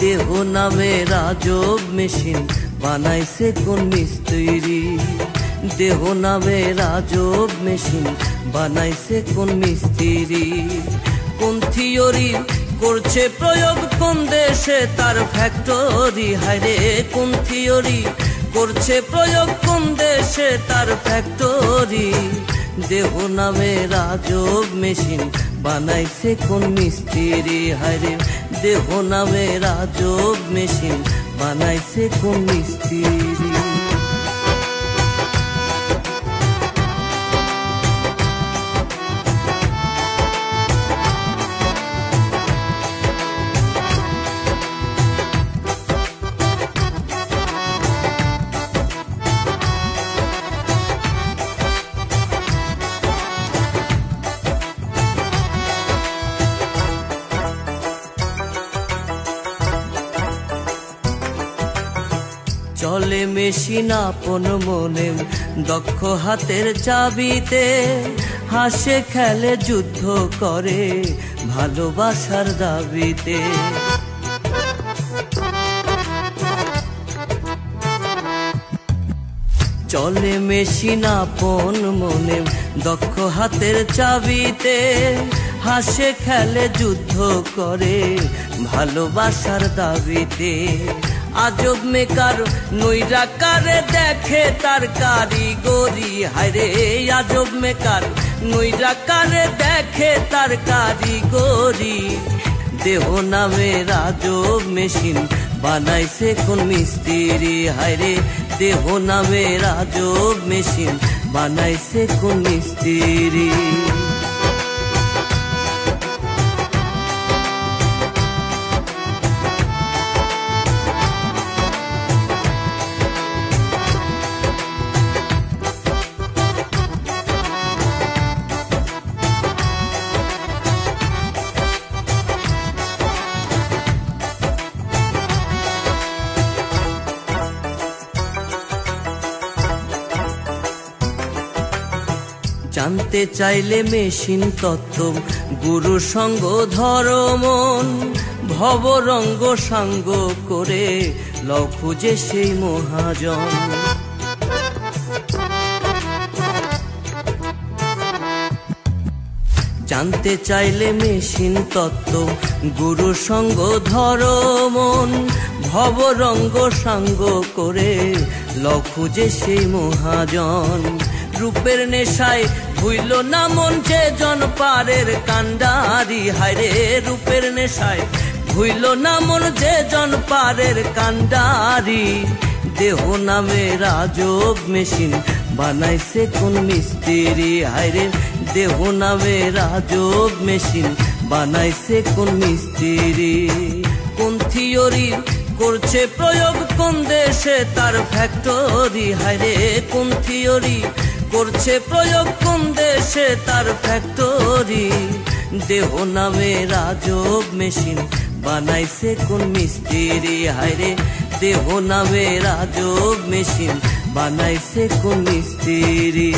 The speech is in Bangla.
দেহ নামে রাজব মেশিন বানাইছে কোন মিস্ত্রি। দেহ নামে রাজব মেশিন বানাইছে কোন মিস্ত্রি। কোন থিওরি করছে প্রয়োগ কোন দেশে তার ফ্যাক্টরি। হায়রে কোন থিওরি করছে প্রয়োগ কোন দেশে তার ফ্যাক্টরি। দেহ নামে রাজব মেশিন বানাইছে কোন মিস্ত্রি। হায়রে দেহ নামে রাজব মেশিন বানাইছে কোন মিস্ত্রি। চলে মেশিন আপন মনে দক্ষ হাতের চাবিতে। হাসে খেলে যুদ্ধ করে ভালোবাসার দাবিতে। চলে মেশিন আপন মনে দক্ষ হাতের চাবিতে। হাসে খেলে যুদ্ধ করে ভালোবাসার দাবিতে। আজব মেকার নইরা কারে দেখে তার কারিগরি। হায়রে আজব মেকার নইরা কারে দেখে তার কারিগরি। দেহ নামে রাজব মেশিন বানাইছে কোন মিস্ত্রি। হায়রে দেহ নামে রাজব মেশিন বানাইছে কোন মিস্ত্রি। জানতে চাইলে মেশিন তত্ত্ব গুরু সঙ্গ ধর্মন। ভবরঙ্গ সাঙ্গ করে লও খুঁজে সেই মহাজন। জানতে চাইলে মেশিন তত্ত্ব গুরু সঙ্গ ধর্মন। ভবরঙ্গ সাঙ্গ করে লও খুঁজে সেই মহাজন। রূপের নেশায় ভুইল না মন যে জন পারের কান্ডারি। হায়রে রূপের নেশায় ভুইল না মন যে জন পারের কান্ডারি। দেহ নামে রাজব মেশিন বানাইছে কোন মিস্ত্রি। হায়রে দেহ নামে রাজব মেশিন বানাইছে কোন মিস্ত্রি। কোন থিওরি করছে প্রয়োগ কোন দেশে তার ফ্যাক্টরি। হায়রে কোন থিওরি করছে প্রয়োগ কোন দেশে তার ফ্যাক্টরি। দেহ নামে রাজব মেশিন বানাইছে কোন মিস্ত্রি। হায়রে দেহ নামে রাজব মেশিন বানাইছে কোন মিস্ত্রি।